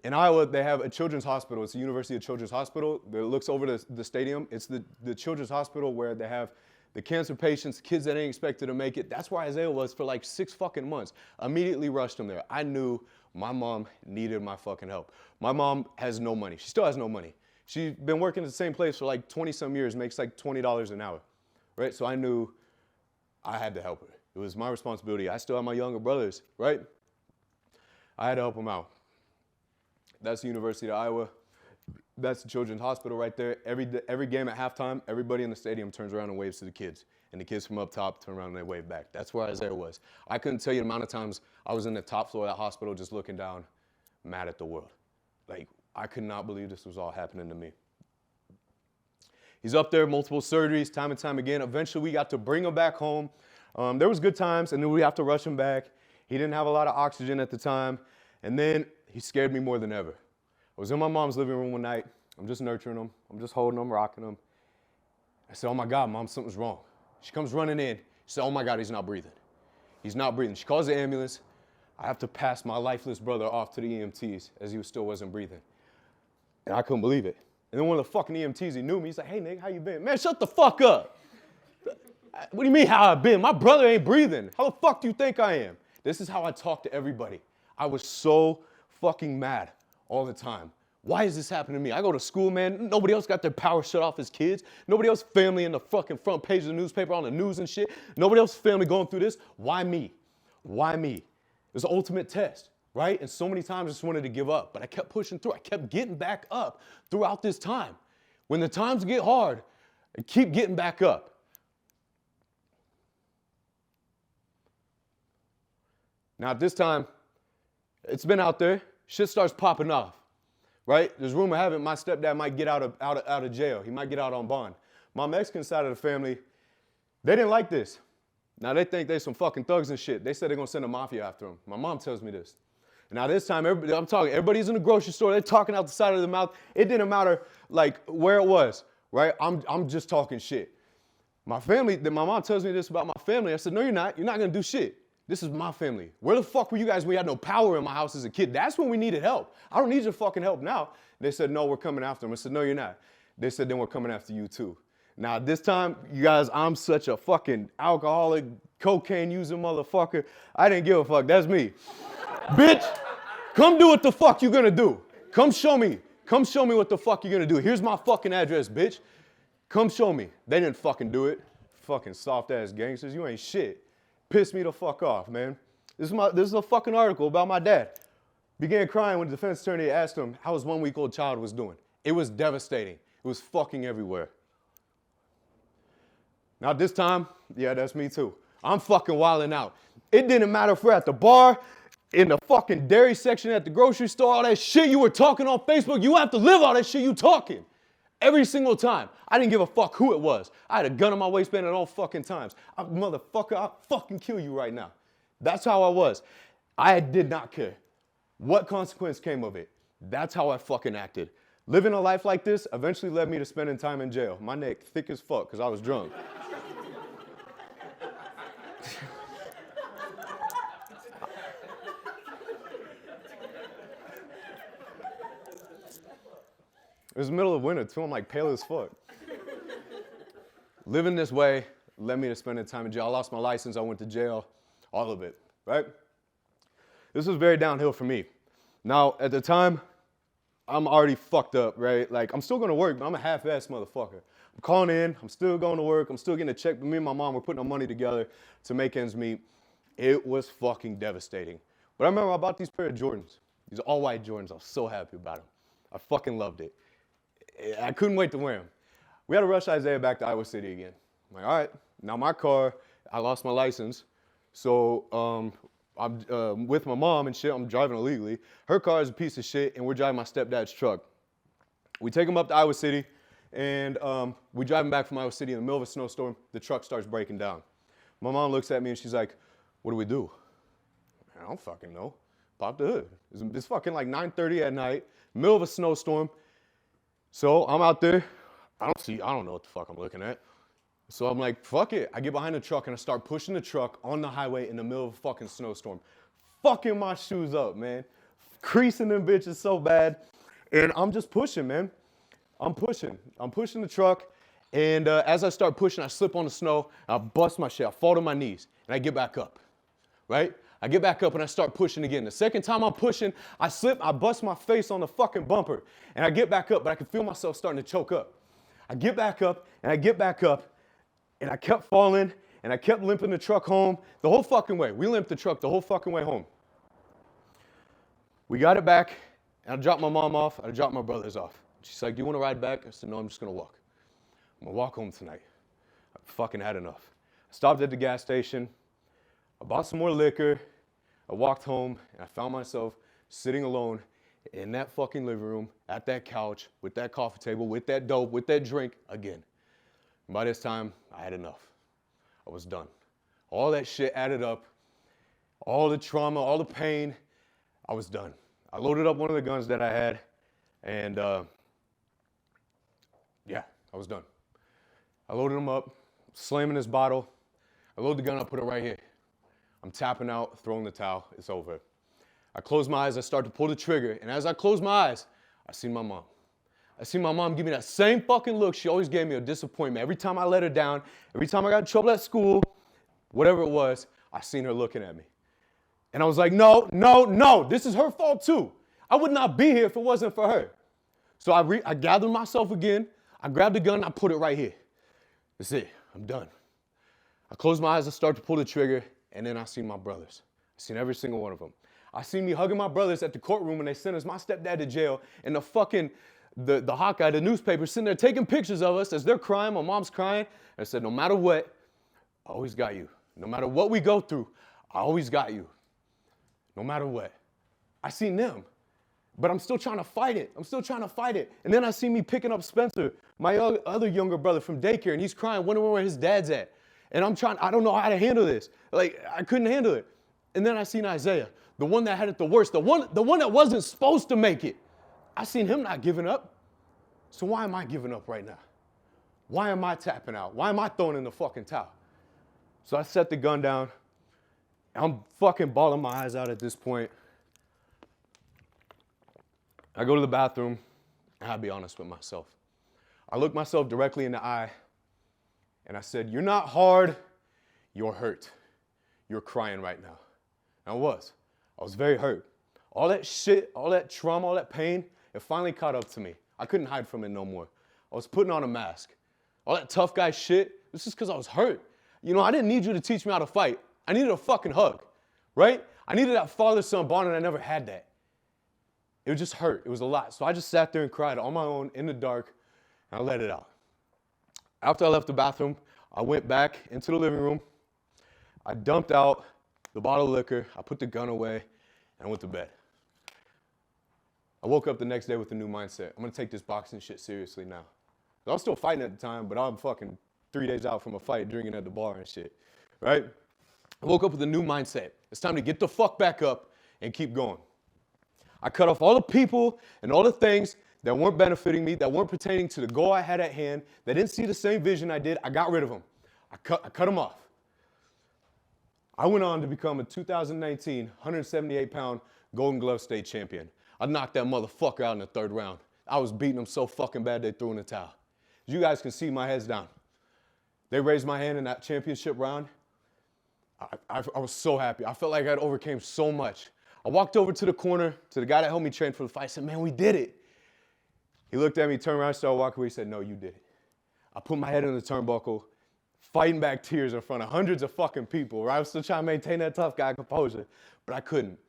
in Iowa, they have a children's hospital. It's the University of Children's Hospital that looks over the stadium. It's the children's hospital where they have the cancer patients, kids that ain't expected to make it. That's where Isaiah was for like 6 fucking months. Immediately rushed him there. I knew my mom needed my fucking help. My mom has no money. She still has no money. She's been working at the same place for like 20-some years, makes like $20 an hour, right? So I knew I had to help her. It was my responsibility. I still have my younger brothers, right? I had to help them out. That's the University of Iowa. That's the Children's Hospital right there. Every game at halftime, everybody in the stadium turns around and waves to the kids. And the kids from up top turn around and they wave back. That's where Isaiah was. I couldn't tell you the amount of times I was in the top floor of that hospital just looking down, mad at the world. Like, I could not believe this was all happening to me. He's up there, multiple surgeries, time and time again. Eventually, we got to bring him back home. There was good times, and then we have to rush him back. He didn't have a lot of oxygen at the time. And then he scared me more than ever. I was in my mom's living room one night. I'm just nurturing him. I'm just holding him, rocking him. I said, oh my God, Mom, something's wrong. She comes running in. She said, oh my God, he's not breathing. He's not breathing. She calls the ambulance. I have to pass my lifeless brother off to the EMTs as he still wasn't breathing. And I couldn't believe it. And then one of the fucking EMTs, he knew me. He's like, hey, nigga, how you been? Man, shut the fuck up. What do you mean how I been? My brother ain't breathing. How the fuck do you think I am? This is how I talk to everybody. I was so fucking mad all the time. Why is this happening to me? I go to school, man. Nobody else got their power shut off as kids. Nobody else family in the fucking front page of the newspaper on the news and shit. Nobody else family going through this. Why me? Why me? It was the ultimate test, right? And so many times I just wanted to give up, but I kept pushing through. I kept getting back up throughout this time. When the times get hard, I keep getting back up. Now at this time, it's been out there. Shit starts popping off, right? There's rumor having it my stepdad might get out of jail. He might get out on bond. My Mexican side of the family, they didn't like this. Now they think they some fucking thugs and shit. They said they're gonna send a mafia after him. My mom tells me this. And now this time, everybody's in the grocery store. They're talking out the side of their mouth. It didn't matter like where it was, right? I'm just talking shit. My family, my mom tells me this about my family. I said, no, you're not. You're not gonna do shit. This is my family. Where the fuck were you guys when we had no power in my house as a kid? That's when we needed help. I don't need your fucking help now. They said, no, we're coming after them. I said, no, you're not. They said, then we're coming after you too. Now, this time, you guys, I'm such a fucking alcoholic, cocaine-using motherfucker. I didn't give a fuck. That's me. Bitch, come do what the fuck you gonna do. Come show me. Come show me what the fuck you're gonna do. Here's my fucking address, bitch. Come show me. They didn't fucking do it. Fucking soft-ass gangsters. You ain't shit. Pissed me the fuck off, man. This is a fucking article about my dad. Began crying when the defense attorney asked him how his 1-week-old child was doing. It was devastating. It was fucking everywhere. Now this time, yeah, that's me too. I'm fucking wilding out. It didn't matter if we're at the bar, in the fucking dairy section at the grocery store, all that shit you were talking on Facebook, you have to live all that shit you talking. Every single time. I didn't give a fuck who it was. I had a gun in my waistband at all fucking times. Motherfucker, I'll fucking kill you right now. That's how I was. I did not care what consequence came of it. That's how I fucking acted. Living a life like this eventually led me to spending time in jail. My neck thick as fuck because I was drunk. It was the middle of winter, too. I'm like pale as fuck. Living this way led me to spending time in jail. I lost my license. I went to jail. All of it, right? This was very downhill for me. Now, at the time, I'm already fucked up, right? Like, I'm still going to work, but I'm a half-ass motherfucker. I'm calling in. I'm still going to work. I'm still getting a check. But me and my mom were putting our money together to make ends meet. It was fucking devastating. But I remember I bought these pair of Jordans. These all-white Jordans. I was so happy about them. I fucking loved it. I couldn't wait to wear them. We had to rush Isaiah back to Iowa City again. I'm like, all right, now my car, I lost my license. So I'm with my mom and shit. I'm driving illegally. Her car is a piece of shit, and we're driving my stepdad's truck. We take him up to Iowa City, and we drive him back from Iowa City in the middle of a snowstorm. The truck starts breaking down. My mom looks at me, and she's like, what do we do? I don't fucking know. Pop the hood. It's fucking like 9:30 at night, middle of a snowstorm. So I'm out there. I don't know what the fuck I'm looking at. So I'm like, fuck it. I get behind the truck and I start pushing the truck on the highway in the middle of a fucking snowstorm. Fucking my shoes up, man. Creasing them bitches so bad. And I'm just pushing, man. I'm pushing the truck. And as I start pushing, I slip on the snow. I bust my shit. I fall to my knees. And I get back up, right? I get back up and I start pushing again. The second time I'm pushing, I slip, I bust my face on the fucking bumper. And I get back up, but I can feel myself starting to choke up. I get back up, and I get back up, and I kept falling, and I kept limping the truck home the whole fucking way. We limped the truck the whole fucking way home. We got it back, and I dropped my mom off, and I dropped my brothers off. She's like, do you want to ride back? I said, no, I'm just going to walk. I'm going to walk home tonight. I fucking had enough. I stopped at the gas station. I bought some more liquor. I walked home, and I found myself sitting alone in that fucking living room, at that couch, with that coffee table, with that dope, with that drink again. And by this time, I had enough. I was done. All that shit added up. All the trauma, all the pain, I was done. I loaded up one of the guns that I had, and yeah, I was done. I loaded him up, slamming this bottle. I load the gun up, put it right here. I'm tapping out, throwing the towel, it's over. I close my eyes, I start to pull the trigger, and as I close my eyes, I see my mom. I see my mom give me that same fucking look she always gave me, a disappointment. Every time I let her down, every time I got in trouble at school, whatever it was, I seen her looking at me. And I was like, no, no, no, this is her fault too. I would not be here if it wasn't for her. So I gathered myself again, I grabbed the gun, I put it right here. That's it, I'm done. I close my eyes, I start to pull the trigger, and then I see my brothers. I seen every single one of them. I seen me hugging my brothers at the courtroom when they sentenced my stepdad to jail, and the Hawkeye, the newspaper, sitting there taking pictures of us as they're crying, my mom's crying. And I said, no matter what, I always got you. No matter what we go through, I always got you. No matter what. I seen them, but I'm still trying to fight it. And then I see me picking up Spencer, my other younger brother from daycare, and he's crying, wondering where his dad's at. And I don't know how to handle this. Like, I couldn't handle it. And then I seen Isaiah, the one that had it the worst, the one that wasn't supposed to make it. I seen him not giving up. So why am I giving up right now? Why am I tapping out? Why am I throwing in the fucking towel? So I set the gun down, I'm fucking bawling my eyes out at this point. I go to the bathroom, and I'll be honest with myself. I look myself directly in the eye, and I said, "You're not hard, you're hurt. You're crying right now." And I was very hurt. All that shit, all that trauma, all that pain, it finally caught up to me. I couldn't hide from it no more. I was putting on a mask. All that tough guy shit, this is because I was hurt. You know, I didn't need you to teach me how to fight. I needed a fucking hug, right? I needed that father-son bond, and I never had that. It was just hurt. It was a lot. So I just sat there and cried on my own in the dark, and I let it out. After I left the bathroom, I went back into the living room. I dumped out the bottle of liquor. I put the gun away, and I went to bed. I woke up the next day with a new mindset. I'm going to take this boxing shit seriously now. I was still fighting at the time, but I'm fucking 3 days out from a fight, drinking at the bar and shit, right? I woke up with a new mindset. It's time to get the fuck back up and keep going. I cut off all the people and all the things that weren't benefiting me, that weren't pertaining to the goal I had at hand, that didn't see the same vision I did. I got rid of them. I cut them off. I went on to become a 2019 178-pound Golden Glove state champion. I knocked that motherfucker out in the third round. I was beating him so fucking bad they threw in the towel. As you guys can see, my head's down. They raised my hand in that championship round. I was so happy. I felt like I'd overcame so much. I walked over to the corner, to the guy that helped me train for the fight. I said, "Man, we did it." He looked at me, turned around, started walking away. He said, "No, you did it." I put my head in the turnbuckle, fighting back tears in front of hundreds of fucking people. Right? I was still trying to maintain that tough guy composure, but I couldn't.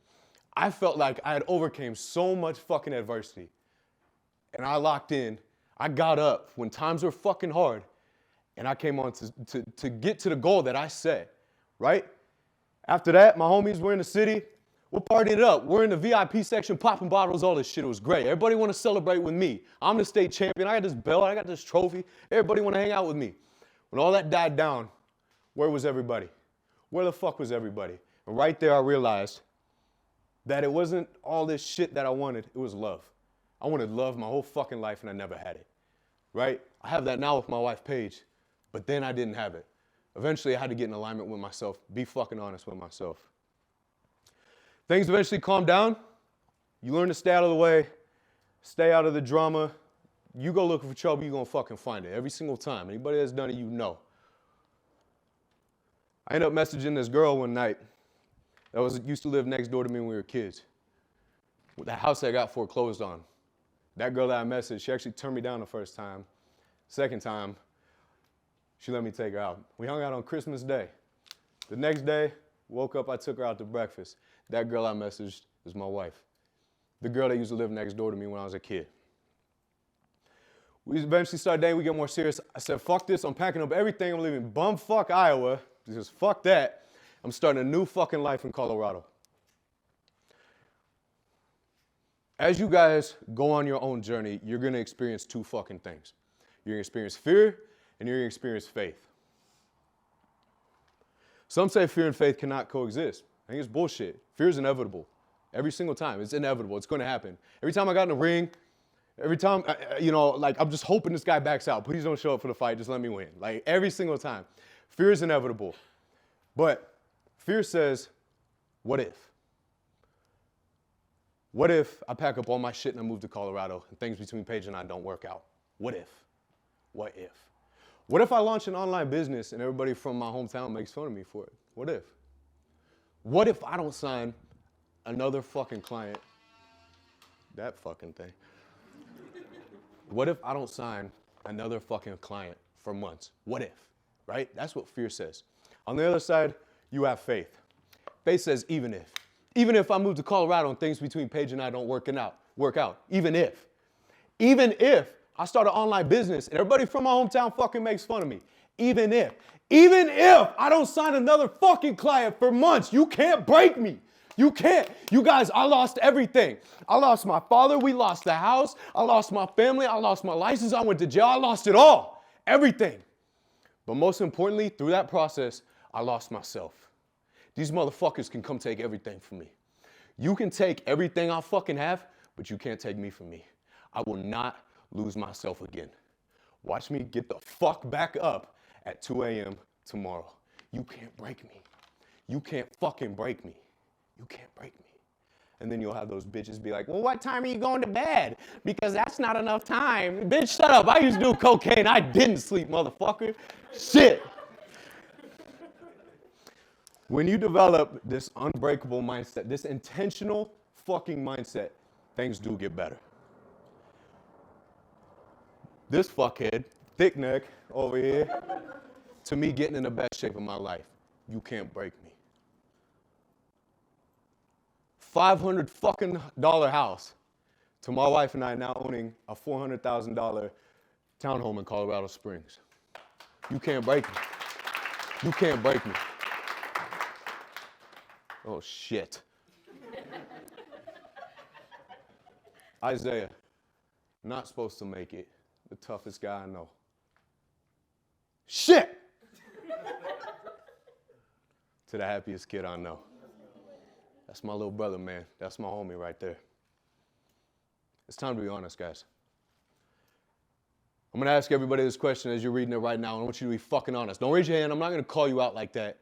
I felt like I had overcame so much fucking adversity. And I locked in. I got up when times were fucking hard. And I came on to get to the goal that I set, right? After that, my homies were in the city. We're partying it up. We're in the VIP section, popping bottles, all this shit. It was great. Everybody want to celebrate with me. I'm the state champion. I got this belt. I got this trophy. Everybody want to hang out with me. When all that died down, where was everybody? Where the fuck was everybody? And right there, I realized that it wasn't all this shit that I wanted. It was love. I wanted love my whole fucking life, and I never had it, right? I have that now with my wife, Paige, but then I didn't have it. Eventually, I had to get in alignment with myself, be fucking honest with myself. Things eventually calmed down. You learn to stay out of the way, stay out of the drama. You go looking for trouble, you're going to fucking find it every single time. Anybody that's done it, you know. I ended up messaging this girl one night that used to live next door to me when we were kids. That house that got foreclosed on. That girl that I messaged, she actually turned me down the first time. Second time, she let me take her out. We hung out on Christmas Day. The next day, woke up, I took her out to breakfast. That girl I messaged is my wife. The girl that used to live next door to me when I was a kid. We eventually started dating, we get more serious. I said, fuck this, I'm packing up everything, I'm leaving bumfuck Iowa. Just fuck that. I'm starting a new fucking life in Colorado. As you guys go on your own journey, you're gonna experience two fucking things. You're gonna experience fear, and you're gonna experience faith. Some say fear and faith cannot coexist. I think it's bullshit. Fear is inevitable. Every single time, it's inevitable, it's gonna happen. Every time I got in the ring, every time, I'm just hoping this guy backs out. Please don't show up for the fight, just let me win. Like, every single time. Fear is inevitable. But fear says, what if? What if I pack up all my shit and I move to Colorado and things between Paige and I don't work out? What if? What if? What if I launch an online business and everybody from my hometown makes fun of me for it? What if? What if I don't sign another fucking client? That fucking thing. What if I don't sign another fucking client for months? What if? Right? That's what fear says. On the other side, you have faith. Faith says even if. Even if I move to Colorado and things between Paige and I don't work out. Even if I start an online business and everybody from my hometown fucking makes fun of me. Even if I don't sign another fucking client for months, you can't break me. You can't. You guys, I lost everything. I lost my father. We lost the house. I lost my family. I lost my license. I went to jail. I lost it all. Everything. But most importantly, through that process, I lost myself. These motherfuckers can come take everything from me. You can take everything I fucking have, but you can't take me from me. I will not lose myself again. Watch me get the fuck back up at 2 a.m. tomorrow. You can't break me. You can't fucking break me. You can't break me. And then you'll have those bitches be like, well, what time are you going to bed? Because that's not enough time. Bitch, shut up. I used to do cocaine. I didn't sleep, motherfucker. Shit. When you develop this unbreakable mindset, this intentional fucking mindset, things do get better. This fuckhead, thick neck over here, to me getting in the best shape of my life. You can't break me. $500 fucking house to my wife and I now owning a $400,000 townhome in Colorado Springs. You can't break me. You can't break me. Oh, shit. Isaiah, not supposed to make it. The toughest guy I know. Shit! To the happiest kid I know. That's my little brother, man. That's my homie right there. It's time to be honest, guys. I'm going to ask everybody this question as you're reading it right now, and I want you to be fucking honest. Don't raise your hand. I'm not going to call you out like that.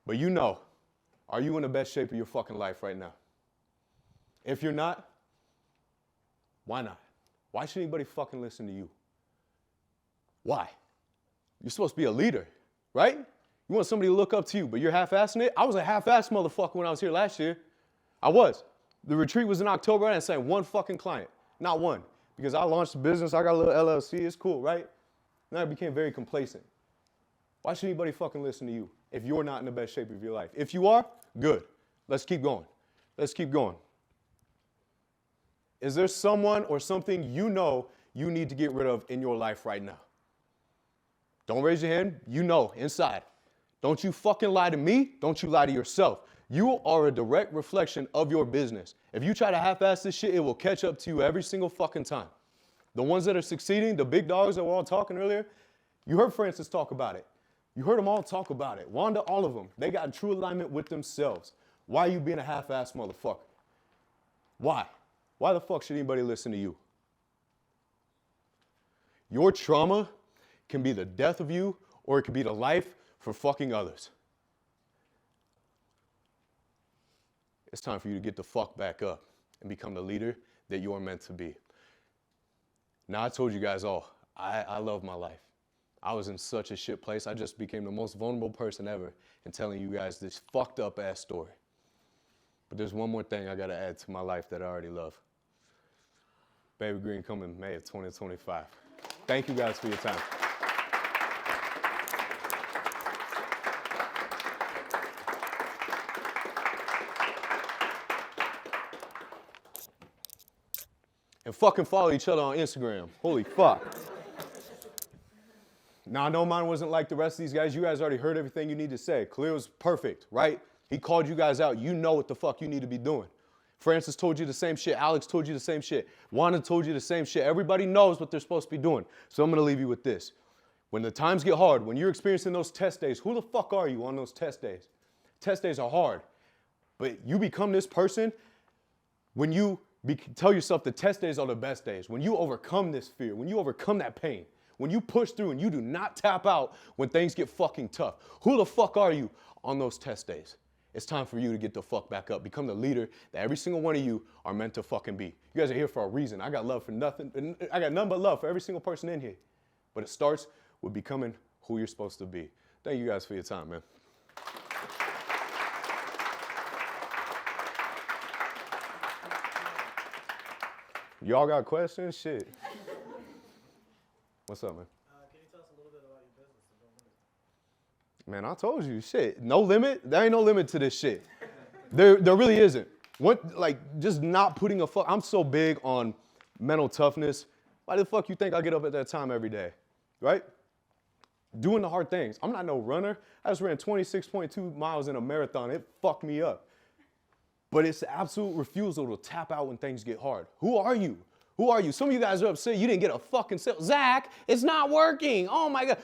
But you know, are you in the best shape of your fucking life right now? If you're not, why not? Why should anybody fucking listen to you? Why? You're supposed to be a leader, right? You want somebody to look up to you, but you're half-assing it? I was a half-assed motherfucker when I was here last year. I was. The retreat was in October. I didn't sign one fucking client. Not one. Because I launched a business. I got a little LLC. It's cool, right? And I became very complacent. Why should anybody fucking listen to you if you're not in the best shape of your life? If you are, good. Let's keep going. Let's keep going. Is there someone or something you know you need to get rid of in your life right now? Don't raise your hand. You know, inside. Don't you fucking lie to me. Don't you lie to yourself. You are a direct reflection of your business. If you try to half-ass this shit, it will catch up to you every single fucking time. The ones that are succeeding, the big dogs that we're all talking earlier, you heard Francis talk about it. You heard them all talk about it. Wanda, all of them. They got in true alignment with themselves. Why are you being a half-ass motherfucker? Why? Why the fuck should anybody listen to you? Your trauma can be the death of you, or it could be the life for fucking others. It's time for you to get the fuck back up and become the leader that you are meant to be. Now, I told you guys all, I love my life. I was in such a shit place. I just became the most vulnerable person ever in telling you guys this fucked up ass story. But there's one more thing I gotta add to my life that I already love. Baby Green coming May of 2025. Thank you guys for your time. And fucking follow each other on Instagram. Holy fuck. Now, I know mine wasn't like the rest of these guys. You guys already heard everything you need to say. Khalil was perfect, right? He called you guys out. You know what the fuck you need to be doing. Francis told you the same shit. Alex told you the same shit. Wanda told you the same shit. Everybody knows what they're supposed to be doing. So I'm going to leave you with this. When the times get hard, when you're experiencing those test days, who the fuck are you on those test days? Test days are hard. But you become this person when you tell yourself the test days are the best days. When you overcome this fear, when you overcome that pain, when you push through and you do not tap out when things get fucking tough. Who the fuck are you on those test days? It's time for you to get the fuck back up. Become the leader that every single one of you are meant to fucking be. You guys are here for a reason. I got love for nothing. I got nothing but love for every single person in here. But it starts with becoming who you're supposed to be. Thank you guys for your time, man. Y'all got questions? Shit. What's up, man? Can you tell us a little bit about your business and No Limit? Man, I told you, shit. No limit? There ain't no limit to this shit. There really isn't. What, like, just not putting a fuck. I'm so big on mental toughness. Why the fuck you think I get up at that time every day, right? Doing the hard things. I'm not no runner. I just ran 26.2 miles in a marathon. It fucked me up. But it's the absolute refusal to tap out when things get hard. Who are you? Who are you? Some of you guys are upset you didn't get a fucking sale. Zach, it's not working. Oh my God.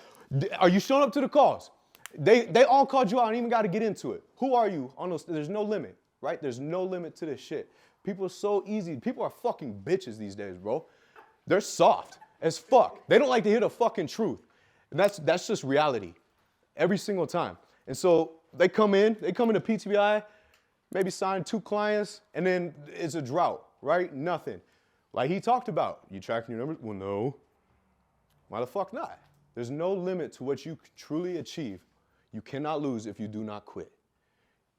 Are you showing up to the calls? They all called you out and even got to get into it. Who are you on those? There's no limit, right? There's no limit to this shit. People are so easy. People are fucking bitches these days, bro. They're soft as fuck. They don't like to hear the fucking truth. And that's just reality every single time. And so They come into PTBI, maybe sign 2 clients, and then it's a drought, right? Nothing. Like he talked about, you tracking your numbers? Well, no. Why the fuck not? There's no limit to what you truly achieve. You cannot lose if you do not quit.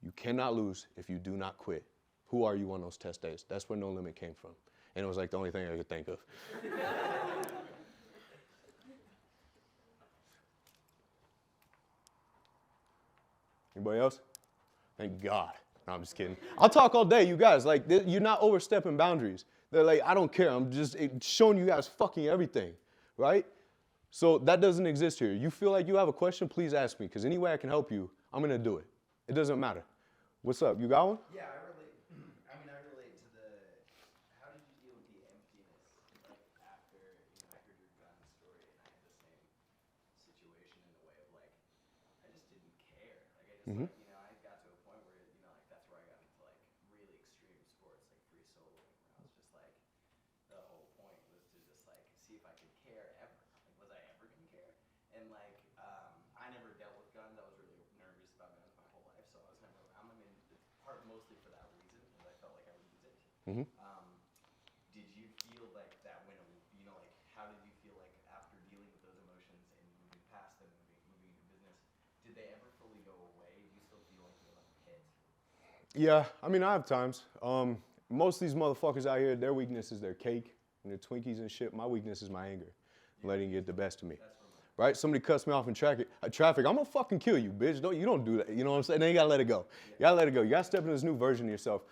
You cannot lose if you do not quit. Who are you on those test days? That's where No Limit came from. And it was like the only thing I could think of. Anybody else? Thank God. No, I'm just kidding. I'll talk all day, you guys. Like, you're not overstepping boundaries. They're like, I don't care. I'm just showing you guys fucking everything, right? So that doesn't exist here. You feel like you have a question, please ask me, because any way I can help you, I'm going to do it. It doesn't matter. What's up? You got one? Yeah, I relate. I mean, I relate to the. How did you deal with the emptiness? Like after, I heard your gun story, and I had the same situation in a way of like, I just didn't care. Like I just like, I got to a point where like that's where I got into like really extreme sports, like free soloing, where I was just like, the whole point was to just like see if I could care ever. Like, was I ever gonna care? And like, I never dealt with guns. I was really nervous about guns my whole life, so I was never. Part mostly for that reason, because I felt like I would use it. Did you feel like that when, like, how did you feel like after dealing with those emotions and moving past them, moving into business, did they ever fully go away? Do you still feel like you're in a pit? Yeah, I mean, I have times. Most of these motherfuckers out here, their weakness is their cake and their Twinkies and shit. My weakness is my anger, letting it get the best of me. Right? Somebody cuts me off in traffic, I'm gonna fucking kill you, bitch. You don't do that. You know what I'm saying? Then you gotta let it go. You gotta let it go. You gotta step into this new version of yourself.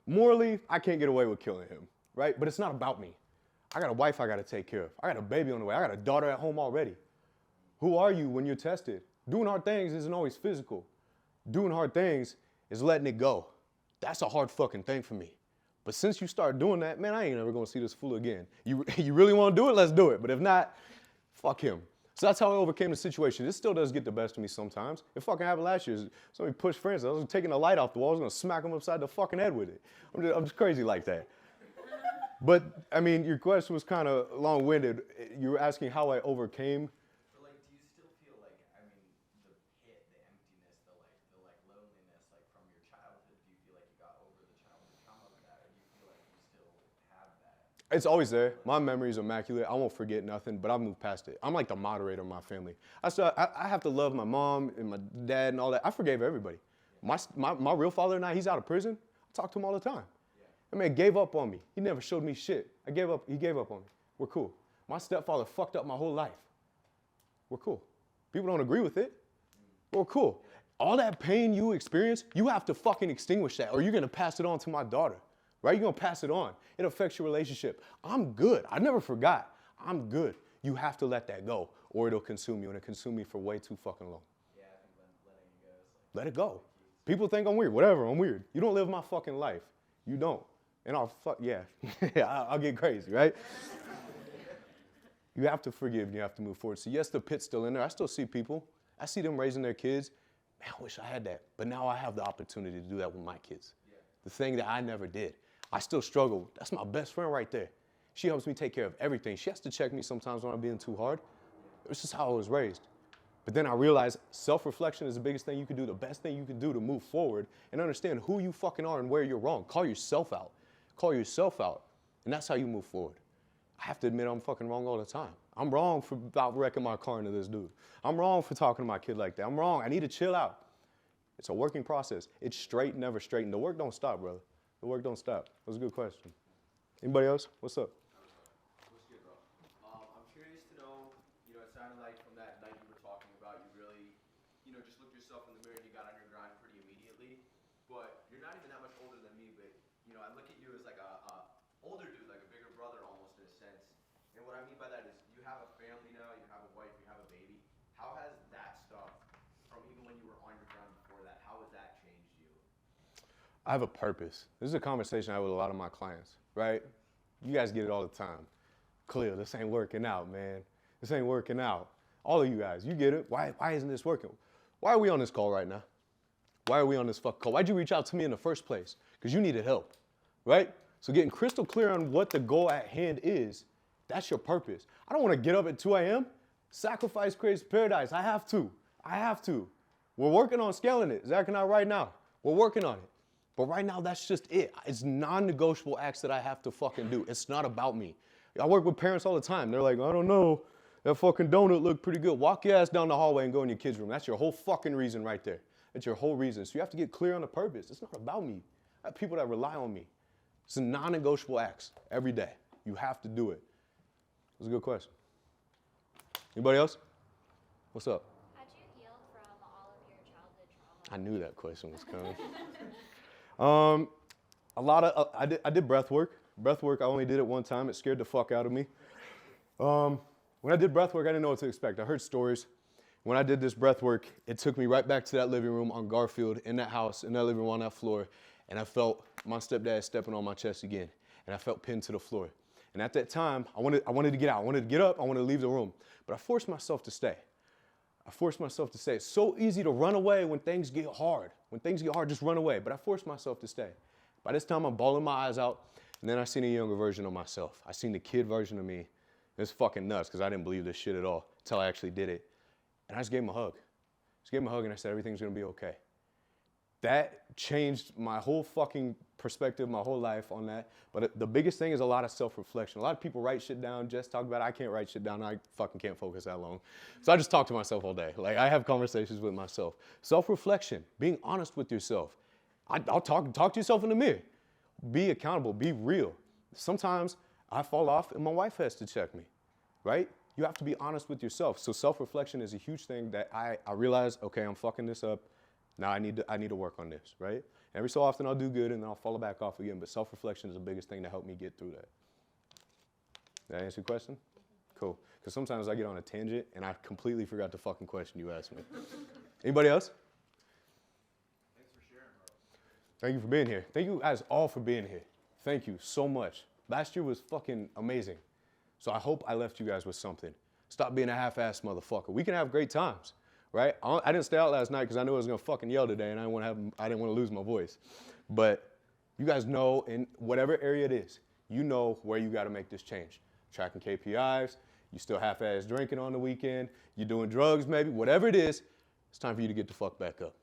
Morally, I can't get away with killing him, right? But it's not about me. I got a wife I gotta take care of. I got a baby on the way. I got a daughter at home already. Who are you when you're tested? Doing hard things isn't always physical. Doing hard things is letting it go. That's a hard fucking thing for me. But since you start doing that, man, I ain't never gonna see this fool again. You really wanna do it? Let's do it. But if not, fuck him. So that's how I overcame the situation. This still does get the best of me sometimes. It fucking happened last year. Somebody pushed Francis. I was taking the light off the wall. I was gonna smack him upside the fucking head with it. I'm just crazy like that. But, I mean, your question was kind of long-winded. You were asking how I overcame. But, like, do you still feel like, I mean, the pit, the emptiness, the loneliness, like, from your childhood, do you feel like you got over the childhood trauma of that, or do you feel like you still have that? It's always there. My memory is immaculate. I won't forget nothing, but I've moved past it. I'm like the moderator of my family. I have to love my mom and my dad and all that. I forgave everybody. My real father and he's out of prison. I talk to him all the time. That man gave up on me. He never showed me shit. He gave up on me. We're cool. My stepfather fucked up my whole life. We're cool. People don't agree with it. We're cool. All that pain you experience, you have to fucking extinguish that, or you're gonna pass it on to my daughter. Right? You're gonna pass it on. It affects your relationship. I'm good. I never forgot. I'm good. You have to let that go, or it'll consume you, and it consumed me for way too fucking long. Yeah, I think letting it go is like... Let it go. People think I'm weird. Whatever, I'm weird. You don't live my fucking life. You don't. And I'll get crazy, right? You have to forgive and you have to move forward. So yes, the pit's still in there. I still see people. I see them raising their kids. Man, I wish I had that. But now I have the opportunity to do that with my kids. The thing that I never did. I still struggle. That's my best friend right there. She helps me take care of everything. She has to check me sometimes when I'm being too hard. It's just how I was raised. But then I realized self-reflection is the biggest thing you can do, the best thing you can do to move forward and understand who you fucking are and where you're wrong. Call yourself out. Call yourself out. And that's how you move forward. I have to admit I'm fucking wrong all the time. I'm wrong for about wrecking my car into this dude. I'm wrong for talking to my kid like that. I'm wrong. I need to chill out. It's a working process. It's straight, never straighten. The work don't stop, brother. The work don't stop. That was a good question. Anybody else? What's up? What's good, bro? I'm curious to know, it sounded like from that night you were talking about, you really, just looked yourself in the mirror and you got on your grind pretty immediately. But you're not even that much older than me, but, I look at you as like a older dude, like a bigger brother almost in a sense. And what I mean by that is you have a family now, you have a wife, you have a baby. How has that stuff, from even when you were on your grind before that, how has that changed you? I have a purpose. This is a conversation I have with a lot of my clients, right? You guys get it all the time. Clear, this ain't working out, man. This ain't working out. All of you guys, you get it. Why isn't this working? Why are we on this call right now? Why are we on this fuck call? Why'd you reach out to me in the first place? Because you needed help, right? So getting crystal clear on what the goal at hand is, that's your purpose. I don't want to get up at 2 a.m., sacrifice creates paradise. I have to. We're working on scaling it. Zach and I right now. We're working on it. But right now, that's just it. It's non-negotiable acts that I have to fucking do. It's not about me. I work with parents all the time. They're like, I don't know. That fucking donut looked pretty good. Walk your ass down the hallway and go in your kid's room. That's your whole fucking reason right there. That's your whole reason. So you have to get clear on the purpose. It's not about me. I have people that rely on me. It's a non-negotiable acts every day. You have to do it. It was a good question. Anybody else? What's up? How'd you heal from all of your childhood trauma? I knew that question was coming. I did breath work. Breath work, I only did it one time. It scared the fuck out of me. When I did breath work, I didn't know what to expect. I heard stories. When I did this breath work, it took me right back to that living room on Garfield, in that house, in that living room on that floor, and I felt my stepdad stepping on my chest again, and I felt pinned to the floor. And at that time, I wanted to get out. I wanted to get up. I wanted to leave the room. But I forced myself to stay. It's so easy to run away when things get hard. When things get hard, just run away. But I forced myself to stay. By this time, I'm bawling my eyes out. And then I seen a younger version of myself. I seen the kid version of me. It's fucking nuts because I didn't believe this shit at all until I actually did it. And I just gave him a hug. And I said, everything's going to be okay. That changed my whole fucking perspective, my whole life on that. But the biggest thing is a lot of self-reflection. A lot of people write shit down, just talk about it. I can't write shit down. I fucking can't focus that long. So I just talk to myself all day. Like, I have conversations with myself. Self-reflection, being honest with yourself. I'll talk to yourself in the mirror. Be accountable, be real. Sometimes I fall off and my wife has to check me, right? You have to be honest with yourself. So self-reflection is a huge thing that I realize, okay, I'm fucking this up. Now I need to work on this, right? Every so often I'll do good and then I'll fall back off again, but self-reflection is the biggest thing to help me get through that. Did that answer your question? Cool. Because sometimes I get on a tangent and I completely forgot the fucking question you asked me. Anybody else? Thanks for sharing, bro. Thank you for being here. Thank you guys all for being here. Thank you so much. Last year was fucking amazing. So I hope I left you guys with something. Stop being a half-assed motherfucker. We can have great times, right? I didn't stay out last night because I knew I was gonna fucking yell today and I didn't want to lose my voice. But you guys know in whatever area it is, you know where you gotta make this change. Tracking KPIs, you still half-assed drinking on the weekend, you're doing drugs maybe, whatever it is, it's time for you to get the fuck back up.